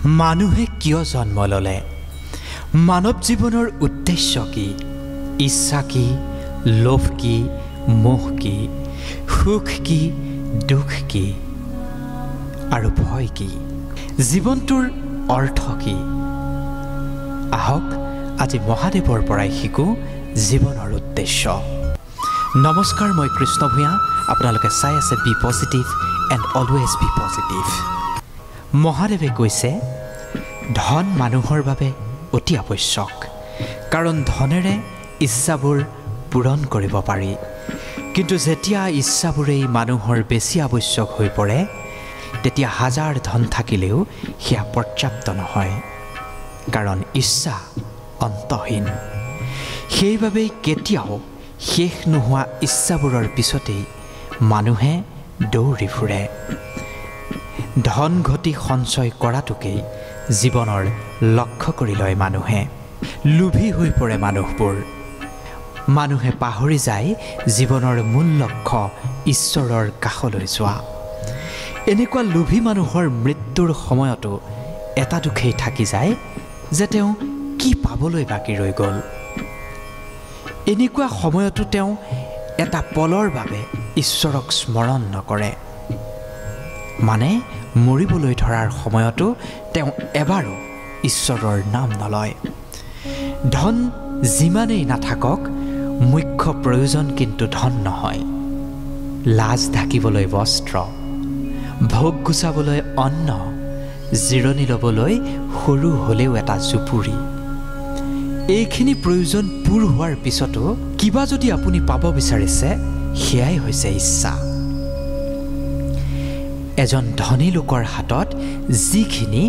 মানুহে কিয় জন্ম ললে মানৱ জীৱনৰ উদ্দেশ্য কি ইচ্ছা কি লোভ কি মোহ কি সুখ কি দুখ কি আৰু ভয় কি জীৱনটোৰ অৰ্থ কি আহক আজি মহাদেৱৰ পৰাই শিকো জীৱনৰ উদ্দেশ্য নমস্কাৰ মই কৃষ্ণ ভূঞা আপোনালোকে চাই আছে be positive and always be positive মহাদেৱে কৈছে ধন মানুহৰ বাবে অতি আৱশ্যক কাৰণ ধনেৰে ইচ্ছাবোৰ পূৰণ কৰিব পাৰি কিন্তু যেতিয়া ইচ্ছাবোৰেই মানুহৰ বেছি আৱশ্যক হৈ পৰে তেতিয়া হাজাৰ ধন থাকিলেও সেয়া পৰ্যাপ্ত নহয় কাৰণ ইচ্ছা অন্তহীন সেইবাবেই কেতিয়াও শেষ নোহোৱা ইচ্ছাবোৰৰ পিছতেই মানুহে দৌৰি ফুৰে ধন ঘটি সঞ্চয় কৰাটোকেই জীৱনৰ লক্ষ্য কৰি লয় মানুহে লোভী হৈ পৰে মানুহবোৰ মানুহে পাহৰি যায় জীৱনৰ মূল লক্ষ্য ঈশ্বৰৰ কাষলৈ যোৱা এনেকুৱা লোভী মানুহৰ মৃত্যুৰ সময়তো এটা দুখেই থাকি যায় যে তেওঁ কি পাবলৈ বাকী ৰৈ গ'ল এনেকুৱা সময়তো তেওঁ এটা পলৰ বাবে ঈশ্বৰক স্মৰণ নকৰে মানে মৰিবলৈ ধৰাৰ সময়তো তেওঁ এবাৰো ঈশ্বৰৰ নাম নলয় ধন যিমানেই নাথাকক মুখ্য প্ৰয়োজন কিন্তু ধন নহয় লাজ ঢাকিবলৈ বস্ত্ৰ ভোগ গুচাবলৈ অন্ন জিৰণি ল'বলৈ সৰু হ'লেও এটা জুপুৰি এইখিনি প্ৰয়োজন পূৰ হোৱাৰ পিছতো কিবা যদি আপুনি পাব বিচাৰিছে সেয়াই হৈছে ইচ্ছা এজন ধনী লোকৰ হাতত যিখিনি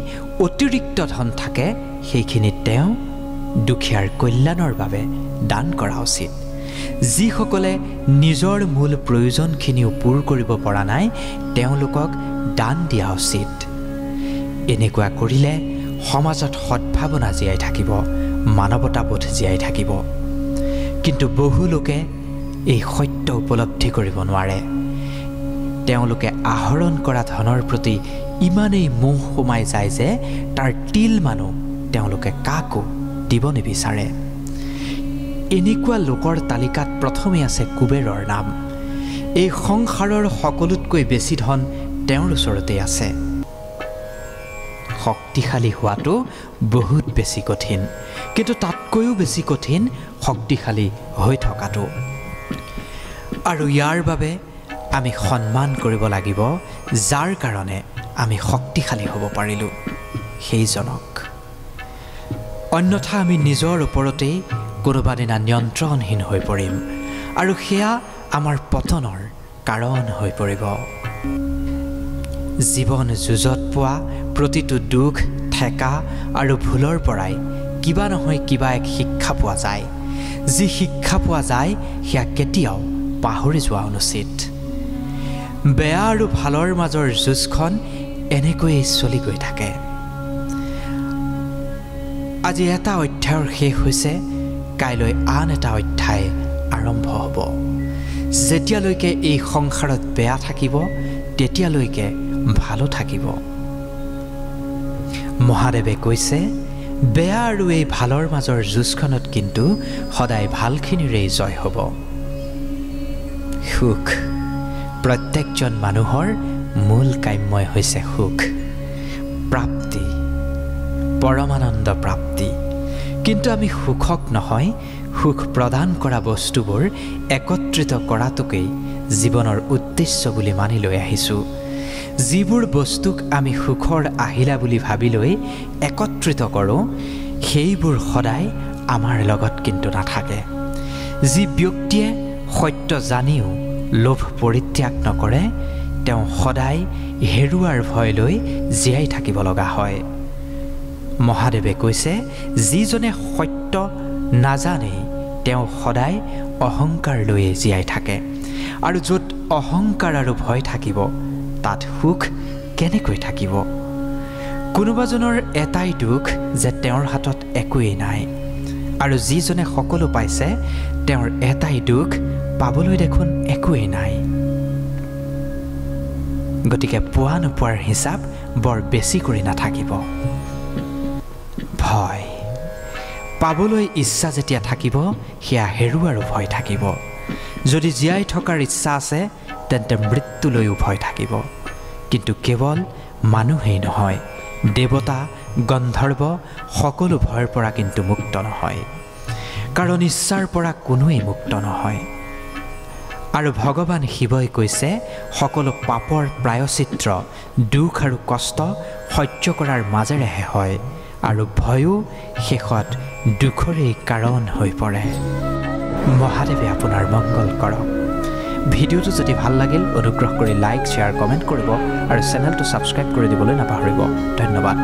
অতিৰিক্ত ধন থাকে সেইখিনি তেওঁ দুখীয়াৰ কল্যাণৰ বাবে দান কৰা উচিত যিসকলে নিজৰ মূল প্ৰয়োজনখিনিও পূৰ কৰিব পৰা নাই তেওঁলোকক দান দিয়া উচিত এনেকুৱা কৰিলে সমাজত সদ্ভাৱনা জীয়াই থাকিব মানৱতাবোধ জীয়াই থাকিব কিন্তু বহু লোকে এই সত্য উপলব্ধি কৰিব নোৱাৰে তেওঁলোকে আহৰণ কৰা ধনৰ প্ৰতি ইমানেই মোহ সোমাই যায় যে তাৰ তিল মানুহ তেওঁলোকে কাকো দিব নিবিচাৰে এনেকুৱা লোকৰ তালিকাত প্ৰথমে আছে কুবেৰৰ নাম এই সংসাৰৰ সকলোতকৈ বেছি ধন তেওঁৰ ওচৰতে আছে শক্তিশালী হোৱাটো বহুত বেছি কঠিন কিন্তু তাতকৈও বেছি কঠিন শক্তিশালী হৈ থকাটো আৰু ইয়াৰ বাবে আমি সন্মান কৰিব লাগিব যাৰ কাৰণে আমি শক্তিশালী হ'ব পাৰিলোঁ সেইজনক অন্যথা আমি নিজৰ ওপৰতেই কোনোবা দিনা নিয়ন্ত্ৰণহীন হৈ পৰিম আৰু সেয়া আমাৰ পতনৰ কাৰণ হৈ পৰিব জীৱন যুঁজত পোৱা প্ৰতিটো দুখ ঠেকা আৰু ভুলৰ পৰাই কিবা নহয় কিবা এক শিক্ষা পোৱা যায় যি শিক্ষা পোৱা যায় সেয়া কেতিয়াও পাহৰি যোৱা অনুচিত বেয়া আৰু ভালৰ মাজৰ যুঁজখন এনেকৈয়ে চলি গৈ থাকে আজি এটা অধ্যায়ৰ শেষ হৈছে কাইলৈ আন এটা অধ্যায় আৰম্ভ হ'ব যেতিয়ালৈকে এই সংসাৰত বেয়া থাকিব তেতিয়ালৈকে ভালো থাকিব মহাদেৱে কৈছে বেয়া আৰু এই ভালৰ মাজৰ যুঁজখনত কিন্তু সদায় ভালখিনিৰেই জয় হ'ব সুখ প্ৰত্যেকজন মানুহৰ মূল কাম্যই হৈছে সুখ প্ৰাপ্তি পৰমানন্দ প্ৰাপ্তি কিন্তু আমি সুখক নহয় সুখ প্ৰদান কৰা বস্তুবোৰ একত্ৰিত কৰাটোকেই জীৱনৰ উদ্দেশ্য বুলি মানি লৈ আহিছোঁ যিবোৰ বস্তুক আমি সুখৰ আহিলা বুলি ভাবি লৈ একত্ৰিত কৰোঁ সেইবোৰ সদায় আমাৰ লগত কিন্তু নাথাকে যি ব্যক্তিয়ে সত্য জানিও লোভ পৰিত্যাগ নকৰে তেওঁ সদায় হেৰুৱাৰ ভয় লৈ জীয়াই থাকিব লগা হয় মহাদেৱে কৈছে যিজনে সত্য নাজানেই তেওঁ সদায় অহংকাৰ লৈয়ে জীয়াই থাকে আৰু য'ত অহংকাৰ আৰু ভয় থাকিব তাত সুখ কেনেকৈ থাকিব কোনোবাজনৰ এটাই দুখ যে তেওঁৰ হাতত একোৱেই নাই আৰু যিজনে সকলো পাইছে তেওঁৰ এটাই দুখ পাবলৈ দেখোন একোৱেই নাই গতিকে পোৱা নোপোৱাৰ হিচাপ বৰ বেছি কৰি নাথাকিব ভয় পাবলৈ ইচ্ছা যেতিয়া থাকিব সেয়া হেৰুৱাৰো ভয় থাকিব যদি জীয়াই থকাৰ ইচ্ছা আছে তেন্তে মৃত্যুলৈও ভয় থাকিব কিন্তু কেৱল মানুহেই নহয় দেৱতা গন্ধৰ্ব সকলো ভয়ৰ পৰা কিন্তু মুক্ত নহয় কাৰণ ইচ্ছাৰ পৰা কোনোৱেই মুক্ত নহয় আৰু ভগৱান শিৱই কৈছে সকলো পাপৰ প্ৰায়শ্চিত্ৰ দুখ আৰু কষ্ট সহ্য কৰাৰ মাজেৰেহে হয় আৰু ভয়ো শেষত দুখৰেই কাৰণ হৈ পৰে মহাদেৱে আপোনাৰ মংগল কৰক ভিডিঅ'টো যদি ভাল লাগিল অনুগ্ৰহ কৰি লাইক শ্বেয়াৰ কমেণ্ট কৰিব আৰু চেনেলটো ছাবস্ক্ৰাইব কৰি দিবলৈ নাপাহৰিব ধন্যবাদ